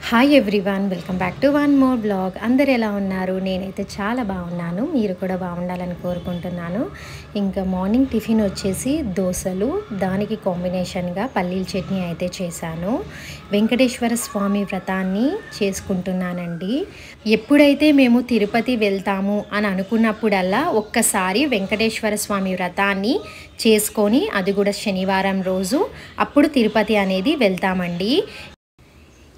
Hi everyone, welcome back to one more blog. అందరు ఎలా ఉన్నారు? నేనైతే చాలా బాగున్నాను. మీరు కూడా బాగుండాలని కోరుకుంటున్నాను. ఇంకా మార్నింగ్ టిఫిన్ వచ్చేసి దోశలు, దానికి కాంబినేషన్గా పల్లీల చట్నీ అయితే చేశాను. వెంకటేశ్వర స్వామి వ్రతాన్ని చేసుకుంటున్నానండి. ఎప్పుడైతే మేము తిరుపతి వెళ్తాము అని అనుకున్నప్పుడల్లా ఒక్కసారి వెంకటేశ్వర స్వామి వ్రతాన్ని చేసుకొని, అది కూడా శనివారం రోజు, అప్పుడు తిరుపతి అనేది వెళ్తామండి.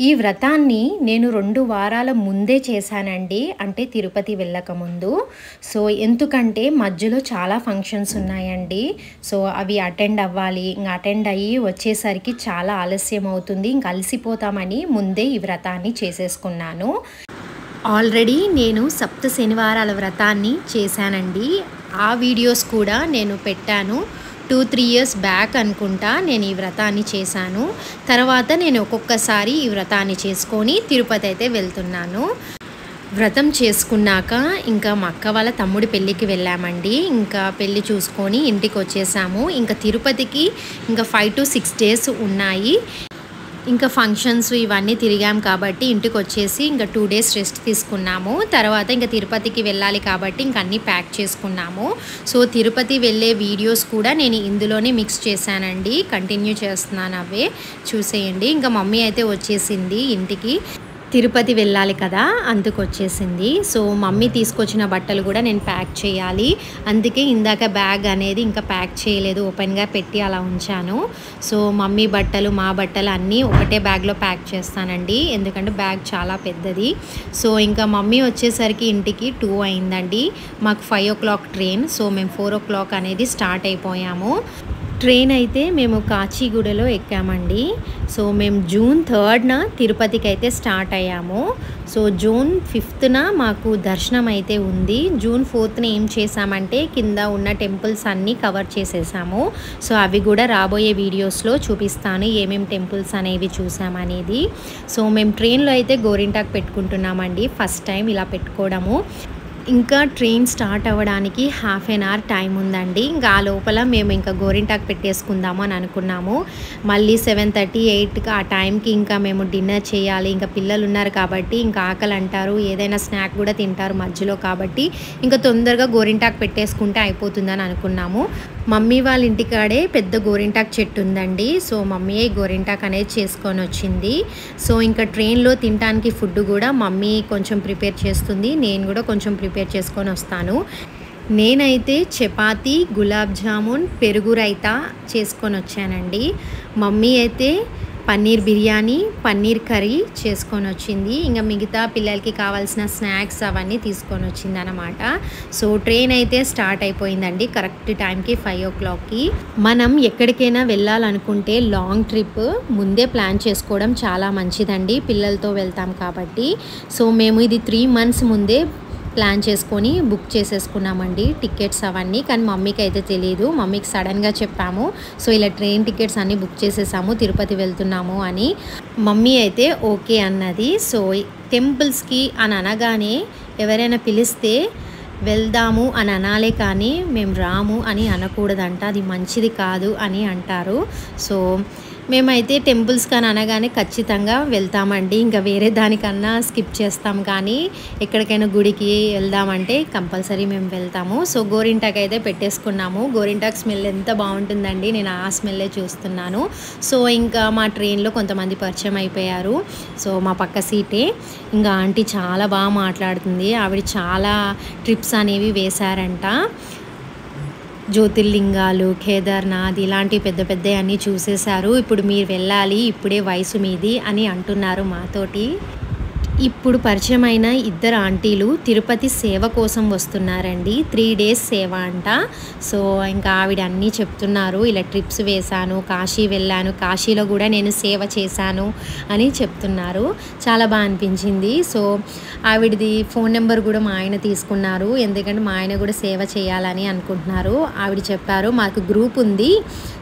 ఈ వ్రతాన్ని నేను 2 వారాల ముందే చేశానండి, అంటే తిరుపతి వెళ్ళకముందు. సో ఎందుకంటే మధ్యలో చాలా ఫంక్షన్స్ ఉన్నాయండి. సో అవి అటెండ్ అవ్వాలి. ఇంకా అటెండ్ అయ్యి వచ్చేసరికి చాలా ఆలస్యం అవుతుంది. ఇంక అలసిపోతామని ముందే ఈ వ్రతాన్ని చేసేసుకున్నాను. ఆల్రెడీ నేను 7 శనివారాల వ్రతాన్ని చేశానండి. ఆ వీడియోస్ కూడా నేను పెట్టాను. 2-3 ఇయర్స్ బ్యాక్ అనుకుంటా నేను ఈ వ్రతాన్ని చేశాను. తర్వాత నేను ఒక్కొక్కసారి ఈ వ్రతాన్ని చేసుకొని తిరుపతి అయితే వెళ్తున్నాను. వ్రతం చేసుకున్నాక ఇంకా మా అక్క వాళ్ళ తమ్ముడి పెళ్ళికి వెళ్ళామండి. ఇంకా పెళ్ళి చూసుకొని ఇంటికి వచ్చేసాము. ఇంకా తిరుపతికి ఇంకా 5 to 6 days ఉన్నాయి. ఇంకా ఫంక్షన్స్ ఇవన్నీ తిరిగాం కాబట్టి ఇంటికి వచ్చేసి ఇంకా 2 days రెస్ట్ తీసుకున్నాము. తర్వాత ఇంకా తిరుపతికి వెళ్ళాలి కాబట్టి ఇంక అన్నీ ప్యాక్ చేసుకున్నాము. సో తిరుపతి వెళ్ళే వీడియోస్ కూడా నేను ఇందులోనే మిక్స్ చేశానండి. కంటిన్యూ చేస్తున్నాను, అవే చూసేయండి. ఇంకా మమ్మీ అయితే వచ్చేసింది ఇంటికి. తిరుపతి వెళ్ళాలి కదా, అందుకు వచ్చేసింది. సో మమ్మీ తీసుకొచ్చిన బట్టలు కూడా నేను ప్యాక్ చేయాలి. అందుకే ఇందాక బ్యాగ్ అనేది ఇంకా ప్యాక్ చేయలేదు, ఓపెన్గా పెట్టి అలా ఉంచాను. సో మమ్మీ బట్టలు, మా బట్టలు అన్నీ ఒకటే బ్యాగ్లో ప్యాక్ చేస్తానండి, ఎందుకంటే బ్యాగ్ చాలా పెద్దది. సో ఇంకా మమ్మీ వచ్చేసరికి ఇంటికి 2 అయిందండి. మాకు 5 o'clock ట్రైన్. సో మేము 4 o'clock అనేది స్టార్ట్ అయిపోయాము. ట్రైన్ అయితే మేము కాచిగూడలో ఎక్కామండి. సో మేము June 3rd తిరుపతికి అయితే స్టార్ట్ అయ్యాము. సో June 5th మాకు దర్శనం అయితే ఉంది. June 4th ఏం చేసామంటే కింద ఉన్న టెంపుల్స్ అన్నీ కవర్ చేసేసాము. సో అవి కూడా రాబోయే వీడియోస్లో చూపిస్తాను, ఏమేమి టెంపుల్స్ అనేవి చూసామనేది. సో మేము ట్రైన్లో అయితే గోరింటాకు పెట్టుకుంటున్నామండి, ఫస్ట్ టైం ఇలా పెట్టుకోవడము. ఇంకా ట్రైన్ స్టార్ట్ అవ్వడానికి 1/2 hour టైం ఉందండి. ఇంకా ఆ లోపల మేము ఇంకా గోరింటాకు పెట్టేసుకుందాము అని అనుకున్నాము. మళ్ళీ 7:30, 8 ఆ టైంకి ఇంకా మేము డిన్నర్ చేయాలి. ఇంకా పిల్లలు ఉన్నారు కాబట్టి ఇంకా ఆకలి అంటారు, ఏదైనా స్నాక్ కూడా తింటారు మధ్యలో, కాబట్టి ఇంకా తొందరగా గోరింటాకు పెట్టేసుకుంటే అయిపోతుందని అనుకున్నాము. మమ్మీ వాళ్ళ ఇంటికాడే పెద్ద గోరింటాకు చెట్టు ఉందండి. సో మమ్మీయే గోరింటాకు అనేది చేసుకొని వచ్చింది. సో ఇంకా ట్రైన్లో తినడానికి ఫుడ్ కూడా మమ్మీ కొంచెం ప్రిపేర్ చేస్తుంది, నేను కూడా కొంచెం ప్రిపేర్ చేసుకొని వస్తాను. నేనైతే చపాతీ, గులాబ్ జామున్, పెరుగు రైతా చేసుకొని వచ్చానండి. మమ్మీ అయితే పన్నీర్ బిర్యానీ, పన్నీర్ కర్రీ చేసుకొని వచ్చింది. ఇంకా మిగతా పిల్లలకి కావాల్సిన స్నాక్స్ అవన్నీ తీసుకొని వచ్చింది అనమాట. సో ట్రైన్ అయితే స్టార్ట్ అయిపోయిందండి కరెక్ట్ టైంకి 5 o'clockకి. మనం ఎక్కడికైనా వెళ్ళాలనుకుంటే లాంగ్ ట్రిప్ ముందే ప్లాన్ చేసుకోవడం చాలా మంచిదండి, పిల్లలతో వెళ్తాం కాబట్టి. సో మేము ఇది 3 months ముందే ప్లాన్ చేసుకొని బుక్ చేసేసుకున్నామండి టికెట్స్ అవన్నీ. కానీ మమ్మీకి అయితే తెలియదు, మమ్మీకి సడన్గా చెప్పాము. సో ఇలా ట్రైన్ టికెట్స్ అన్నీ బుక్ చేసేసాము, తిరుపతి వెళ్తున్నాము అని. మమ్మీ అయితే ఓకే అన్నది. సో టెంపుల్స్కి అని అనగానే ఎవరైనా పిలిస్తే వెళ్దాము అని అనాలే కానీ మేము రాము అని అనకూడదంట, అది మంచిది కాదు అని అంటారు. సో మేమైతే టెంపుల్స్ కానీ అనగానే ఖచ్చితంగా వెళ్తామండి. ఇంకా వేరే దానికన్నా స్కిప్ చేస్తాం, కానీ ఎక్కడికైనా గుడికి వెళ్దామంటే కంపల్సరీ మేము వెళ్తాము. సో గోరింటాకు అయితే పెట్టేసుకున్నాము. గోరింటాకు స్మెల్ ఎంత బాగుంటుందండి, నేను ఆ స్మెల్లే చూస్తున్నాను. సో ఇంకా మా ట్రైన్లో కొంతమంది పరిచయం అయిపోయారు. సో మా పక్క సీటే ఇంకా ఆంటీ చాలా బాగా మాట్లాడుతుంది. ఆవిడ చాలా ట్రిప్స్ అనేవి వేశారంట. జ్యోతిర్లింగాలు, కేదార్నాథ్ ఇలాంటివి పెద్ద పెద్ద అన్నీ చూసేశారు. ఇప్పుడు మీరు వెళ్ళాలి, ఇప్పుడే వయసు మీది అని అంటున్నారు మాతోటి. ఇప్పుడు పరిచయమైన 2 ఆంటీలు తిరుపతి సేవ కోసం వస్తున్నారండి. 3 days సేవ అంట. సో ఇంకా ఆవిడ అన్నీ చెప్తున్నారు, ఇలా ట్రిప్స్ వేశాను, కాశీ వెళ్ళాను, కాశీలో కూడా నేను సేవ చేశాను అని చెప్తున్నారు. చాలా బాగా అనిపించింది. సో ఆవిడది ఫోన్ నెంబర్ కూడా మా ఆయన తీసుకున్నారు, ఎందుకంటే మా ఆయన కూడా సేవ చేయాలని అనుకుంటున్నారు. ఆవిడ చెప్పారు మాకు గ్రూప్ ఉంది,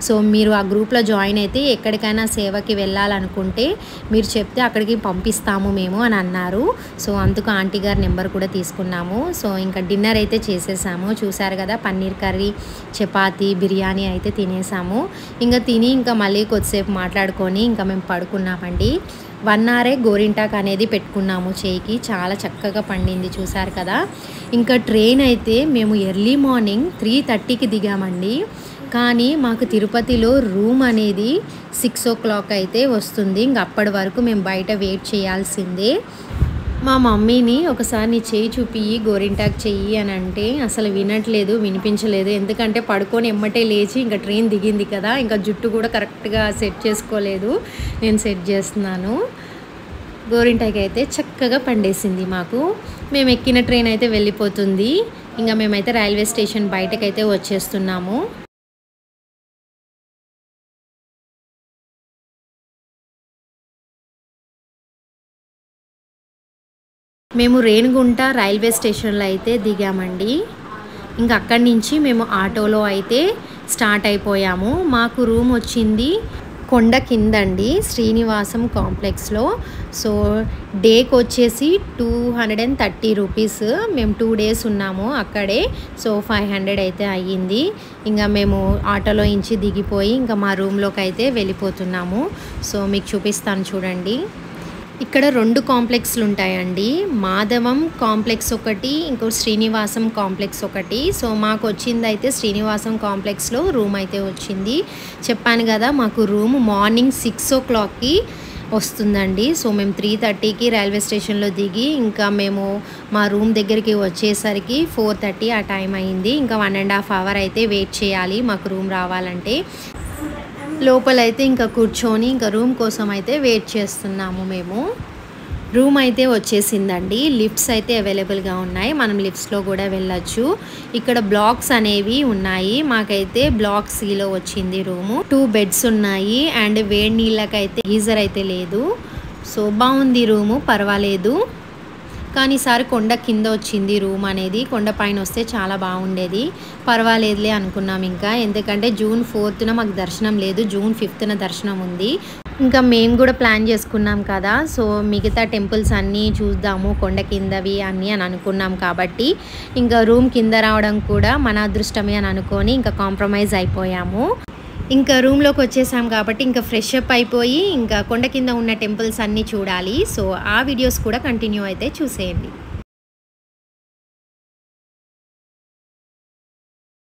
సో మీరు ఆ గ్రూప్లో జాయిన్ అయితే ఎక్కడికైనా సేవకి వెళ్ళాలనుకుంటే మీరు చెప్తే అక్కడికి పంపిస్తాము మేము అని అన్నారు. సో అందుకు ఆంటీ గారి నెంబర్ కూడా తీసుకున్నాము. సో ఇంకా డిన్నర్ అయితే చేసేసాము. చూసారు కదా, పన్నీర్ కర్రీ, చపాతీ, బిర్యానీ అయితే తినేసాము. ఇంకా తిని ఇంకా మళ్ళీ కొద్దిసేపు మాట్లాడుకొని ఇంకా మేము పడుకున్నామండి. 1 అవరే గోరింటాకు అనేది పెట్టుకున్నాము చేయికి. చాలా చక్కగా పండింది చూసారు కదా. ఇంకా ట్రైన్ అయితే మేము ఎర్లీ మార్నింగ్ 3:30కి దిగామండి. కానీ మాకు తిరుపతిలో రూమ్ అనేది 6 o'clock అయితే వస్తుంది. ఇంక అప్పటి వరకు మేము బయట వెయిట్ చేయాల్సిందే. మా మమ్మీని ఒకసారి నీ చేయి చూపియ్యి, గోరింటాకు చెయ్యి అని అంటే అసలు వినట్లేదు, వినిపించలేదు. ఎందుకంటే పడుకొని ఎమ్మటే లేచి ఇంకా ట్రైన్ దిగింది కదా, ఇంకా జుట్టు కూడా కరెక్ట్గా సెట్ చేసుకోలేదు. నేను సెట్ చేస్తున్నాను. గోరింటాకు అయితే చక్కగా పండేసింది మాకు. మేము ఎక్కిన ట్రైన్ అయితే వెళ్ళిపోతుంది. ఇంకా మేమైతే రైల్వే స్టేషన్ బయటకైతే వచ్చేస్తున్నాము. మేము రేణిగుంట రైల్వే స్టేషన్లో అయితే దిగామండి. ఇంకా అక్కడి నుంచి మేము ఆటోలో అయితే స్టార్ట్ అయిపోయాము. మాకు రూమ్ వచ్చింది కొండ కిందండి, శ్రీనివాసం కాంప్లెక్స్లో. సో డేకి వచ్చేసి 230 రూపీస్. మేము 2 days ఉన్నాము అక్కడే. సో 500 అయితే అయ్యింది. ఇంకా మేము ఆటోలో ఇంచి దిగిపోయి ఇంకా మా రూమ్లోకి అయితే వెళ్ళిపోతున్నాము. సో మీకు చూపిస్తాను చూడండి. ఇక్కడ 2 కాంప్లెక్స్లు ఉంటాయండి. మాధవం కాంప్లెక్స్ ఒకటి, ఇంకో శ్రీనివాసం కాంప్లెక్స్ ఒకటి. సో మాకు వచ్చింది అయితే శ్రీనివాసం కాంప్లెక్స్లో రూమ్ అయితే వచ్చింది. చెప్పాను కదా మాకు రూమ్ మార్నింగ్ 6 o'clockకి వస్తుందండి. సో మేము 3:30కి రైల్వే స్టేషన్లో దిగి ఇంకా మేము మా రూమ్ దగ్గరికి వచ్చేసరికి 4:30 ఆ టైం అయింది. ఇంకా 1.5 hour అయితే వెయిట్ చేయాలి మాకు రూమ్ రావాలంటే. లోపలైతే ఇంకా కూర్చొని ఇంకా రూమ్ కోసం అయితే వెయిట్ చేస్తున్నాము మేము. రూమ్ అయితే వచ్చేసిందండి. లిఫ్ట్స్ అయితే అవైలబుల్గా ఉన్నాయి, మనం లిఫ్ట్స్లో కూడా వెళ్ళొచ్చు. ఇక్కడ బ్లాక్స్ అనేవి ఉన్నాయి. మాకైతే బ్లాక్ Cలో వచ్చింది రూము. 2 beds ఉన్నాయి అండ్ వేడి నీళ్ళకైతే గీజర్ అయితే లేదు. సో బాగుంది రూము, పర్వాలేదు. కానీ ఈసారి కొండ కింద వచ్చింది రూమ్ అనేది. కొండ పైన వస్తే చాలా బాగుండేది. పర్వాలేదులే అనుకున్నాం ఇంకా. ఎందుకంటే June 4th మాకు దర్శనం లేదు, June 5th దర్శనం ఉంది. ఇంకా మేము కూడా ప్లాన్ చేసుకున్నాం కదా, సో మిగతా టెంపుల్స్ అన్నీ చూద్దాము కొండ కిందవి అన్నీ అని అనుకున్నాం. కాబట్టి ఇంకా రూమ్ కింద రావడం కూడా మన అదృష్టమే అని అనుకొని ఇంకా కాంప్రమైజ్ అయిపోయాము. ఇంకా రూమ్లోకి వచ్చేసాం కాబట్టి ఇంకా ఫ్రెష్ అప్ అయిపోయి ఇంకా కొండ కింద ఉన్న టెంపుల్స్ అన్నీ చూడాలి. సో ఆ వీడియోస్ కూడా కంటిన్యూ అయితే చూసేయండి.